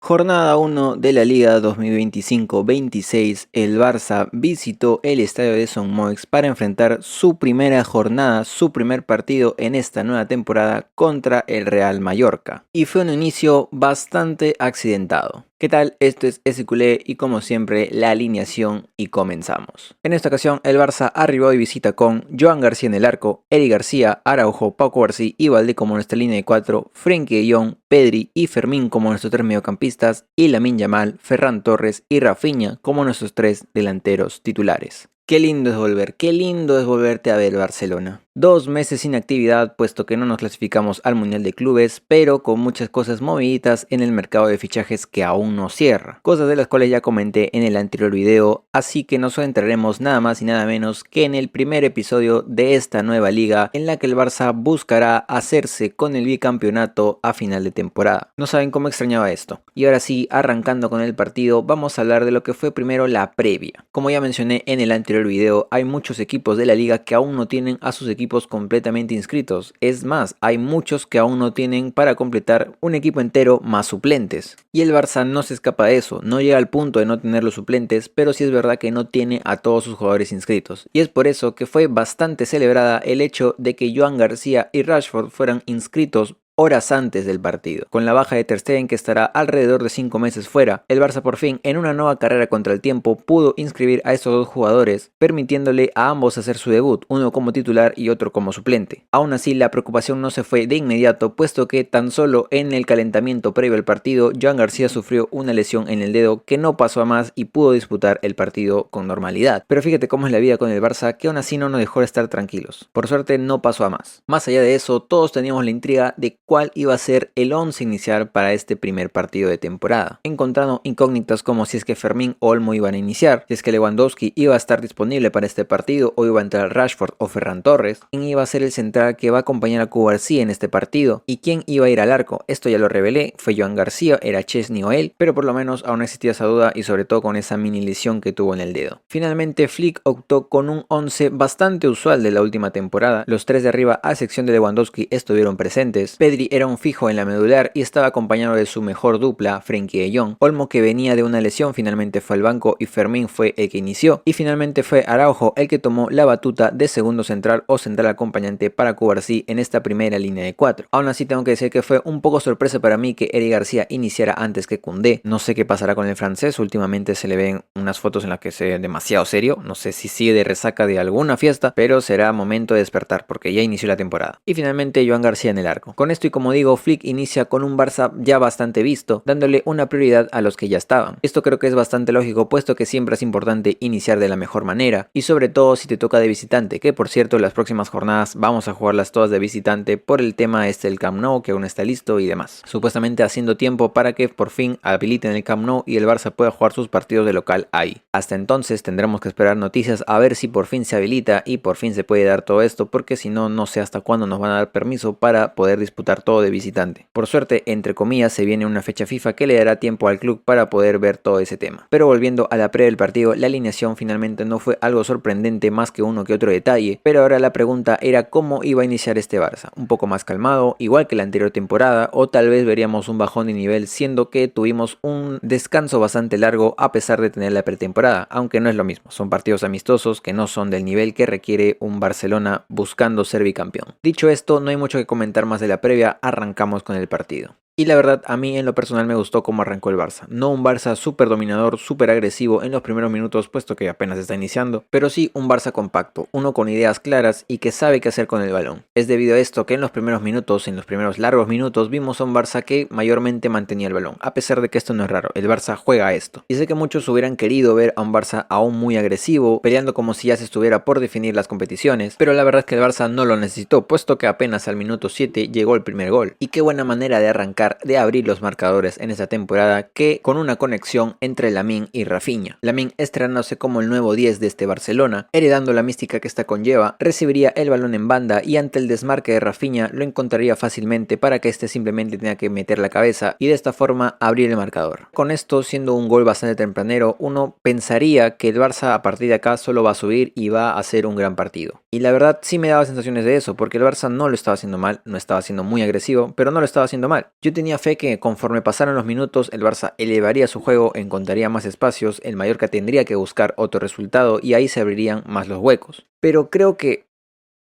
Jornada 1 de la Liga 2025-26, el Barça visitó el estadio de Son Moix para enfrentar su primera jornada, su primer partido en esta nueva temporada contra el Real Mallorca. Y fue un inicio bastante accidentado. ¿Qué tal? Esto es SQLE y como siempre la alineación y comenzamos. En esta ocasión el Barça arribó de visita con Joan García en el arco, Eric García, Araujo, Pau Cubarsí y Baldé como nuestra línea de 4, Frenkie de Jong, Pedri y Fermín como nuestros 3 mediocampistas y Lamine Yamal, Ferran Torres y Rafinha como nuestros 3 delanteros titulares. Qué lindo es volverte a ver Barcelona. 2 meses sin actividad puesto que no nos clasificamos al Mundial de Clubes, pero con muchas cosas moviditas en el mercado de fichajes que aún no cierra. Cosas de las cuales ya comenté en el anterior video, así que nos adentraremos nada más y nada menos que en el primer episodio de esta nueva liga en la que el Barça buscará hacerse con el bicampeonato a final de temporada. No saben cómo extrañaba esto. Y ahora sí, arrancando con el partido, vamos a hablar de lo que fue primero la previa. Como ya mencioné en el anterior video, hay muchos equipos de la liga que aún no tienen a sus equipos completamente inscritos. Es más, hay muchos que aún no tienen para completar un equipo entero más suplentes. Y el Barça no se escapa de eso, no llega al punto de no tener los suplentes, pero sí es verdad que no tiene a todos sus jugadores inscritos. Y es por eso que fue bastante celebrada el hecho de que Joan García y Rashford fueran inscritos horas antes del partido. Con la baja de Ter Stegen, que estará alrededor de 5 meses fuera, el Barça por fin en una nueva carrera contra el tiempo pudo inscribir a estos dos jugadores, permitiéndole a ambos hacer su debut, uno como titular y otro como suplente. Aún así, la preocupación no se fue de inmediato, puesto que tan solo en el calentamiento previo al partido, Joan García sufrió una lesión en el dedo que no pasó a más y pudo disputar el partido con normalidad. Pero fíjate cómo es la vida con el Barça, que aún así no nos dejó de estar tranquilos. Por suerte no pasó a más. Más allá de eso, todos teníamos la intriga de cuál iba a ser el 11 inicial para este primer partido de temporada, encontrando incógnitas como si es que Fermín o Olmo iban a iniciar, si es que Lewandowski iba a estar disponible para este partido o iba a entrar Rashford o Ferran Torres, quién iba a ser el central que va a acompañar a Cubarsí en este partido y quién iba a ir al arco. Esto ya lo revelé, fue Joan García, era Chesney o él, pero por lo menos aún existía esa duda y sobre todo con esa mini lesión que tuvo en el dedo. Finalmente Flick optó con un 11 bastante usual de la última temporada. Los 3 de arriba, a excepción de Lewandowski, estuvieron presentes. Pedri era un fijo en la medular y estaba acompañado de su mejor dupla, Frenkie de Jong. Olmo, que venía de una lesión, finalmente fue al banco y Fermín fue el que inició. Y finalmente fue Araujo el que tomó la batuta de segundo central o central acompañante para Cubarsí en esta primera línea de 4. Aún así tengo que decir que fue un poco sorpresa para mí que Eric García iniciara antes que Koundé. No sé qué pasará con el francés, últimamente se le ven unas fotos en las que se ve demasiado serio. No sé si sigue de resaca de alguna fiesta, pero será momento de despertar porque ya inició la temporada. Y finalmente Joan García en el arco. Con esto y como digo, Flick inicia con un Barça ya bastante visto, dándole una prioridad a los que ya estaban. Esto creo que es bastante lógico, puesto que siempre es importante iniciar de la mejor manera, y sobre todo si te toca de visitante, que por cierto las próximas jornadas vamos a jugarlas todas de visitante por el tema del Camp Nou, que aún está listo y demás. Supuestamente haciendo tiempo para que por fin habiliten el Camp Nou y el Barça pueda jugar sus partidos de local ahí. Hasta entonces tendremos que esperar noticias a ver si por fin se habilita y por fin se puede dar todo esto, porque si no, no sé hasta cuándo nos van a dar permiso para poder disputar todo de visitante. Por suerte, entre comillas, se viene una fecha FIFA que le dará tiempo al club para poder ver todo ese tema. Pero volviendo a la previa del partido, la alineación finalmente no fue algo sorprendente más que uno que otro detalle, pero ahora la pregunta era cómo iba a iniciar este Barça. Un poco más calmado, igual que la anterior temporada, o tal vez veríamos un bajón de nivel, siendo que tuvimos un descanso bastante largo a pesar de tener la pretemporada, aunque no es lo mismo, son partidos amistosos que no son del nivel que requiere un Barcelona buscando ser bicampeón. Dicho esto, no hay mucho que comentar más de la previa, arrancamos con el partido. Y la verdad, a mí en lo personal me gustó cómo arrancó el Barça. No un Barça súper dominador, súper agresivo en los primeros minutos, puesto que apenas está iniciando, pero sí un Barça compacto, uno con ideas claras y que sabe qué hacer con el balón. Es debido a esto que en los primeros minutos, en los primeros largos minutos, vimos a un Barça que mayormente mantenía el balón, a pesar de que esto no es raro, el Barça juega a esto. Y sé que muchos hubieran querido ver a un Barça aún muy agresivo, peleando como si ya se estuviera por definir las competiciones, pero la verdad es que el Barça no lo necesitó, puesto que apenas al minuto 7 llegó el primer gol. Y qué buena manera de arrancar, de abrir los marcadores en esta temporada, que con una conexión entre Lamine y Rafinha. Lamine estrenándose como el nuevo 10 de este Barcelona, heredando la mística que esta conlleva, recibiría el balón en banda y ante el desmarque de Rafinha lo encontraría fácilmente para que este simplemente tenga que meter la cabeza y de esta forma abrir el marcador. Con esto, siendo un gol bastante tempranero, uno pensaría que el Barça a partir de acá solo va a subir y va a hacer un gran partido. Y la verdad sí me daba sensaciones de eso, porque el Barça no lo estaba haciendo mal, no estaba siendo muy agresivo, pero no lo estaba haciendo mal. Yo tenía fe que conforme pasaran los minutos el Barça elevaría su juego, encontraría más espacios, el Mallorca tendría que buscar otro resultado y ahí se abrirían más los huecos. Pero creo que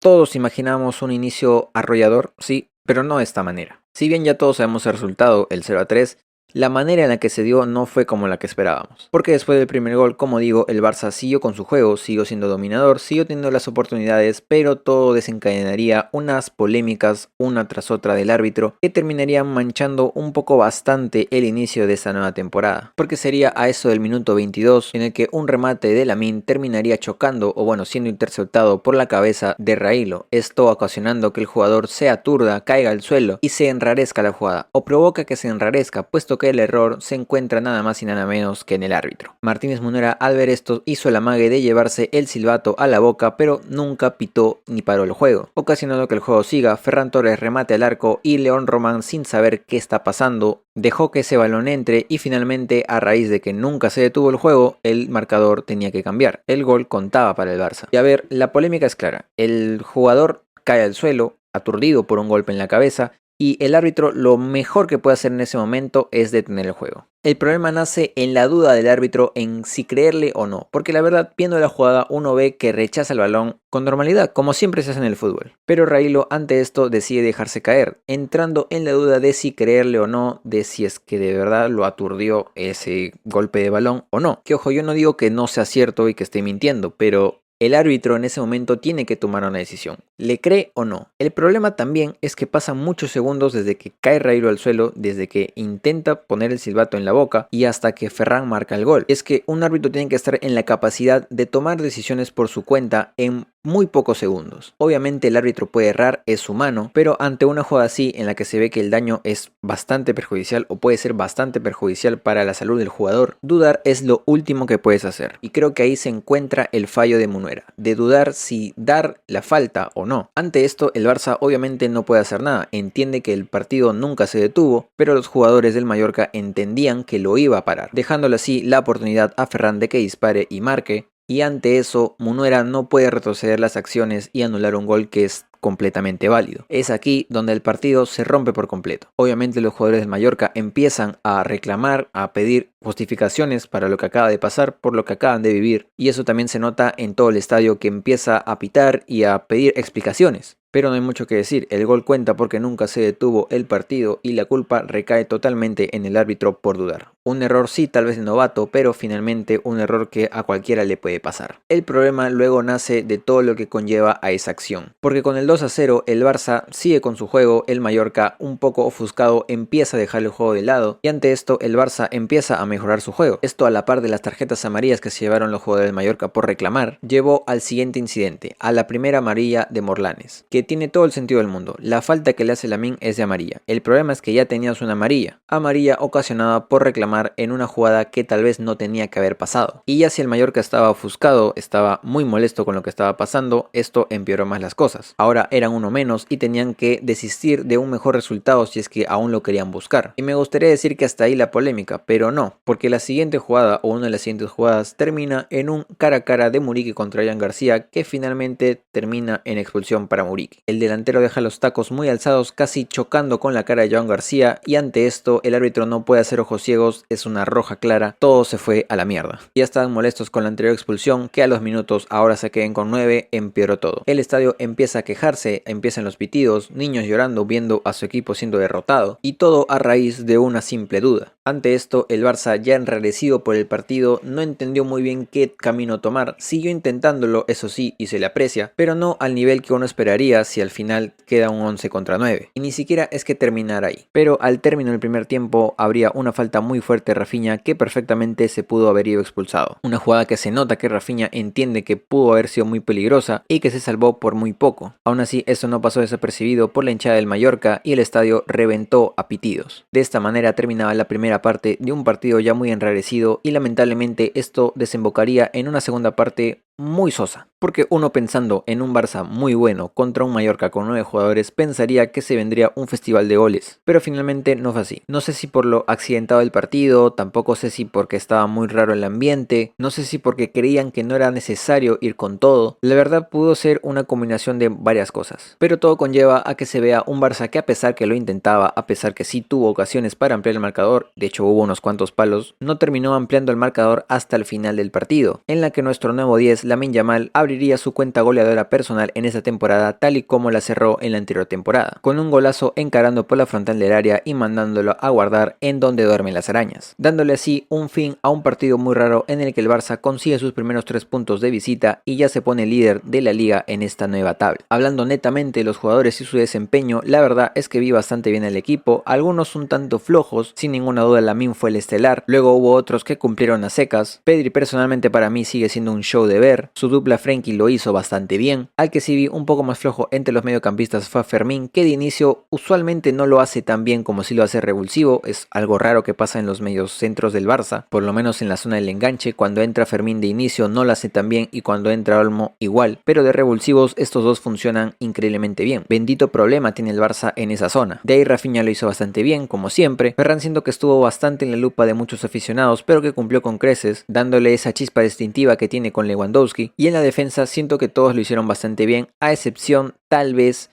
todos imaginamos un inicio arrollador, sí, pero no de esta manera. Si bien ya todos sabemos el resultado, el 0-3, la manera en la que se dio no fue como la que esperábamos. Porque después del primer gol, como digo, el Barça siguió con su juego, siguió siendo dominador, siguió teniendo las oportunidades, pero todo desencadenaría unas polémicas una tras otra del árbitro que terminarían manchando un poco bastante el inicio de esta nueva temporada. Porque sería a eso del minuto 22 en el que un remate de Lamine terminaría chocando o bueno, siendo interceptado por la cabeza de Railo. Esto ocasionando que el jugador se aturda, caiga al suelo y se enrarezca la jugada o provoca que se enrarezca, puesto que el error se encuentra nada más y nada menos que en el árbitro. Martínez Munuera al ver esto hizo el amague de llevarse el silbato a la boca, pero nunca pitó ni paró el juego, ocasionando que el juego siga. Ferran Torres remate al arco y León Román, sin saber qué está pasando, dejó que ese balón entre y finalmente, a raíz de que nunca se detuvo el juego, el marcador tenía que cambiar. El gol contaba para el Barça. Y a ver, la polémica es clara. El jugador cae al suelo, aturdido por un golpe en la cabeza, y el árbitro lo mejor que puede hacer en ese momento es detener el juego. El problema nace en la duda del árbitro en si creerle o no, porque la verdad, viendo la jugada, uno ve que rechaza el balón con normalidad, como siempre se hace en el fútbol. Pero Railo ante esto decide dejarse caer, entrando en la duda de si creerle o no, de si es que de verdad lo aturdió ese golpe de balón o no. Que ojo, yo no digo que no sea cierto y que esté mintiendo, pero el árbitro en ese momento tiene que tomar una decisión. ¿Le cree o no? El problema también es que pasan muchos segundos desde que cae Railo al suelo, desde que intenta poner el silbato en la boca y hasta que Ferran marca el gol. Es que un árbitro tiene que estar en la capacidad de tomar decisiones por su cuenta en muy pocos segundos. Obviamente el árbitro puede errar, es humano, pero ante una jugada así en la que se ve que el daño es bastante perjudicial o puede ser bastante perjudicial para la salud del jugador, dudar es lo último que puedes hacer. Y creo que ahí se encuentra el fallo de Munuera, de dudar si dar la falta o no. Ante esto el Barça obviamente no puede hacer nada, entiende que el partido nunca se detuvo, pero los jugadores del Mallorca entendían que lo iba a parar, dejándole así la oportunidad a Ferran de que dispare y marque. Y ante eso, Munuera no puede retroceder las acciones y anular un gol que es completamente válido. Es aquí donde el partido se rompe por completo. Obviamente los jugadores del Mallorca empiezan a reclamar, a pedir justificaciones para lo que acaba de pasar, por lo que acaban de vivir, y eso también se nota en todo el estadio, que empieza a pitar y a pedir explicaciones. Pero no hay mucho que decir, el gol cuenta porque nunca se detuvo el partido y la culpa recae totalmente en el árbitro por dudar. Un error sí, tal vez de novato, pero finalmente un error que a cualquiera le puede pasar. El problema luego nace de todo lo que conlleva a esa acción, porque con el 2-0 el Barça sigue con su juego, el Mallorca un poco ofuscado empieza a dejar el juego de lado y ante esto el Barça empieza a mejorar su juego. Esto, a la par de las tarjetas amarillas que se llevaron los jugadores del Mallorca por reclamar, llevó al siguiente incidente, a la primera amarilla de Morlanes, que tiene todo el sentido del mundo. La falta que le hace Lamine es de amarilla. El problema es que ya tenías una amarilla ocasionada por reclamar en una jugada que tal vez no tenía que haber pasado. Y ya si el Mallorca estaba ofuscado, estaba muy molesto con lo que estaba pasando, esto empeoró más las cosas. Ahora eran uno menos y tenían que desistir de un mejor resultado si es que aún lo querían buscar. Y me gustaría decir que hasta ahí la polémica, pero no, porque la siguiente jugada o una de las siguientes jugadas termina en un cara a cara de Muriqui contra Jan García, que finalmente termina en expulsión para Muriqui. El delantero deja los tacos muy alzados, casi chocando con la cara de Jan García, y ante esto el árbitro no puede hacer ojos ciegos, es una roja clara, todo se fue a la mierda. Ya estaban molestos con la anterior expulsión, que a los minutos ahora se queden con 9, empeoró todo. El estadio empieza a quejarse, empiezan los pitidos, niños llorando viendo a su equipo siendo derrotado, y todo a raíz de una simple duda. Ante esto, el Barça, ya enrarecido por el partido, no entendió muy bien qué camino tomar, siguió intentándolo, eso sí, y se le aprecia, pero no al nivel que uno esperaría si al final queda un 11 contra 9. Y ni siquiera es que terminara ahí. Pero al término del primer tiempo, habría una falta muy fuerte de Rafinha que perfectamente se pudo haber ido expulsado. Una jugada que se nota que Rafinha entiende que pudo haber sido muy peligrosa y que se salvó por muy poco. Aún así, eso no pasó desapercibido por la hinchada del Mallorca y el estadio reventó a pitidos. De esta manera terminaba la primera parte de un partido ya muy enrarecido y lamentablemente esto desembocaría en una segunda parte muy sosa. Porque uno pensando en un Barça muy bueno contra un Mallorca con 9 jugadores pensaría que se vendría un festival de goles, pero finalmente no fue así. No sé si por lo accidentado del partido, tampoco sé si porque estaba muy raro el ambiente, no sé si porque creían que no era necesario ir con todo. La verdad pudo ser una combinación de varias cosas, pero todo conlleva a que se vea un Barça que a pesar que lo intentaba, a pesar que sí tuvo ocasiones para ampliar el marcador, de hecho hubo unos cuantos palos, no terminó ampliando el marcador hasta el final del partido, en la que nuestro nuevo 10, Lamine Yamal, abriría su cuenta goleadora personal en esta temporada tal y como la cerró en la anterior temporada, con un golazo encarando por la frontal del área y mandándolo a guardar en donde duermen las arañas, dándole así un fin a un partido muy raro en el que el Barça consigue sus primeros 3 puntos de visita y ya se pone líder de la liga en esta nueva tabla. Hablando netamente de los jugadores y su desempeño, la verdad es que vi bastante bien el equipo, algunos un tanto flojos, sin ninguna duda Lamine fue el estelar, luego hubo otros que cumplieron a secas, Pedri personalmente para mí sigue siendo un show de ver, su dupla Frenkie lo hizo bastante bien, al que sí vi un poco más flojo entre los mediocampistas fue Fermín, que de inicio usualmente no lo hace tan bien como si lo hace Revulsivo, es algo raro que pasa en los medios centros del Barça, por lo menos en la zona del enganche, cuando entra Fermín de inicio no lo hace tan bien y cuando entra Olmo igual, pero de revulsivos estos dos funcionan increíblemente bien, bendito problema tiene el Barça en esa zona. De ahí Rafinha lo hizo bastante bien, como siempre, Ferran siento que estuvo bastante en la lupa de muchos aficionados, pero que cumplió con creces, dándole esa chispa distintiva que tiene con Lewandowski, y en la defensa siento que todos lo hicieron bastante bien, a excepción tal vez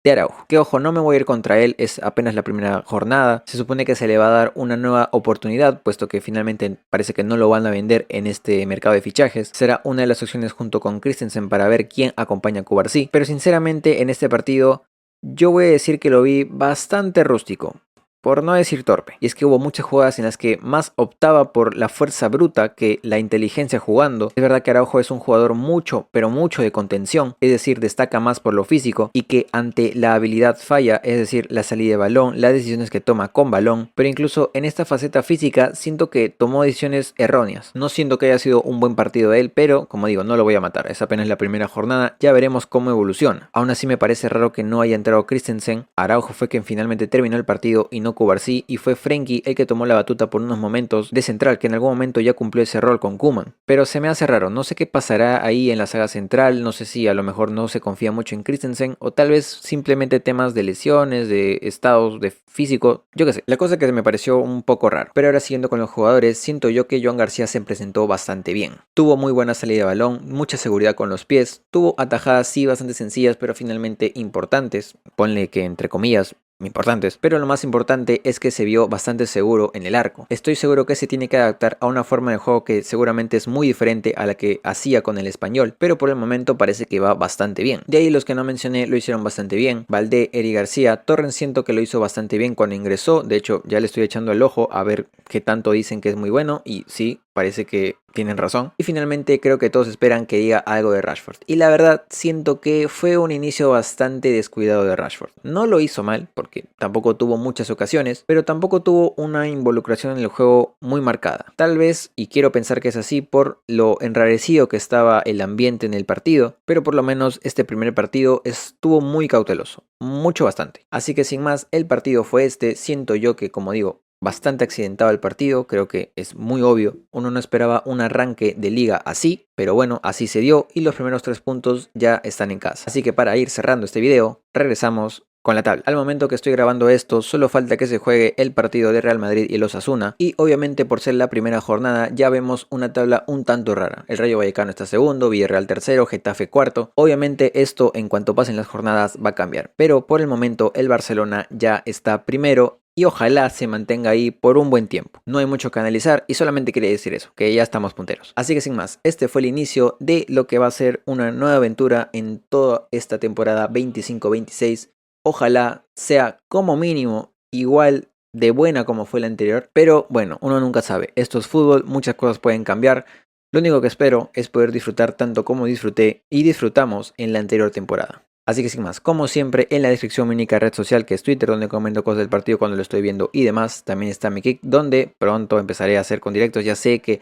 de Araujo, que ojo, no me voy a ir contra él, es apenas la primera jornada, se supone que se le va a dar una nueva oportunidad, puesto que finalmente parece que no lo van a vender en este mercado de fichajes, será una de las opciones junto con Christensen para ver quién acompaña a Cubarsí, pero sinceramente en este partido yo voy a decir que lo vi bastante rústico, por no decir torpe, y es que hubo muchas jugadas en las que más optaba por la fuerza bruta que la inteligencia jugando. Es verdad que Araujo es un jugador mucho, pero mucho de contención, es decir, destaca más por lo físico y que ante la habilidad falla, es decir, la salida de balón, las decisiones que toma con balón, pero incluso en esta faceta física siento que tomó decisiones erróneas. No siento que haya sido un buen partido de él, pero como digo, no lo voy a matar, es apenas la primera jornada, ya veremos cómo evoluciona. Aún así me parece raro que no haya entrado Christensen, Araujo fue quien finalmente terminó el partido y no Cubarsí, y fue Frenkie el que tomó la batuta por unos momentos de central, que en algún momento ya cumplió ese rol con Koeman. Pero se me hace raro, no sé qué pasará ahí en la saga central, no sé si a lo mejor no se confía mucho en Christensen, o tal vez simplemente temas de lesiones, de estados de físico, yo qué sé. La cosa que me pareció un poco raro. Pero ahora siguiendo con los jugadores, siento yo que Joan García se presentó bastante bien. Tuvo muy buena salida de balón, mucha seguridad con los pies, tuvo atajadas sí bastante sencillas, pero finalmente importantes, ponle que entre comillas, importantes, pero lo más importante es que se vio bastante seguro en el arco. Estoy seguro que se tiene que adaptar a una forma de juego que seguramente es muy diferente a la que hacía con el Español, pero por el momento parece que va bastante bien. De ahí los que no mencioné lo hicieron bastante bien, Valdé, Eric García, Torrens siento que lo hizo bastante bien cuando ingresó, de hecho ya le estoy echando el ojo a ver qué tanto dicen que es muy bueno y sí, parece que tienen razón. Y finalmente creo que todos esperan que diga algo de Rashford. Y la verdad siento que fue un inicio bastante descuidado de Rashford. No lo hizo mal porque tampoco tuvo muchas ocasiones, pero tampoco tuvo una involucración en el juego muy marcada. Tal vez, y quiero pensar que es así por lo enrarecido que estaba el ambiente en el partido, pero por lo menos este primer partido estuvo muy cauteloso. Mucho bastante. Así que sin más, el partido fue este. Siento yo que, como digo, bastante accidentado el partido, creo que es muy obvio, uno no esperaba un arranque de liga así, pero bueno, así se dio y los primeros 3 puntos ya están en casa. Así que para ir cerrando este video, regresamos con la tabla. Al momento que estoy grabando esto, solo falta que se juegue el partido de Real Madrid y el Osasuna, y obviamente por ser la primera jornada ya vemos una tabla un tanto rara. El Rayo Vallecano está segundo, Villarreal tercero, Getafe cuarto. Obviamente esto en cuanto pasen las jornadas va a cambiar, pero por el momento el Barcelona ya está primero y ojalá se mantenga ahí por un buen tiempo. No hay mucho que analizar y solamente quería decir eso, que ya estamos punteros. Así que sin más, este fue el inicio de lo que va a ser una nueva aventura en toda esta temporada 25-26. Ojalá sea como mínimo igual de buena como fue la anterior, pero bueno, uno nunca sabe. Esto es fútbol, muchas cosas pueden cambiar. Lo único que espero es poder disfrutar tanto como disfruté y disfrutamos en la anterior temporada. Así que sin más, como siempre, en la descripción mi única red social que es Twitter, donde comento cosas del partido cuando lo estoy viendo y demás. También está mi Kick, donde pronto empezaré a hacer con directos. Ya sé que,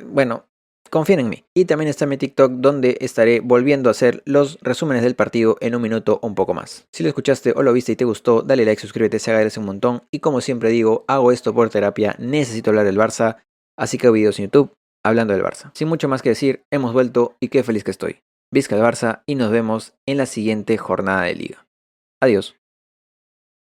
bueno, confíen en mí. Y también está mi TikTok, donde estaré volviendo a hacer los resúmenes del partido en un minuto o un poco más. Si lo escuchaste o lo viste y te gustó, dale like, suscríbete, se agradece un montón. Y como siempre digo, hago esto por terapia, necesito hablar del Barça, así que hago videos en YouTube, hablando del Barça. Sin mucho más que decir, hemos vuelto y qué feliz que estoy. Vizca el Barça y nos vemos en la siguiente jornada de liga. Adiós.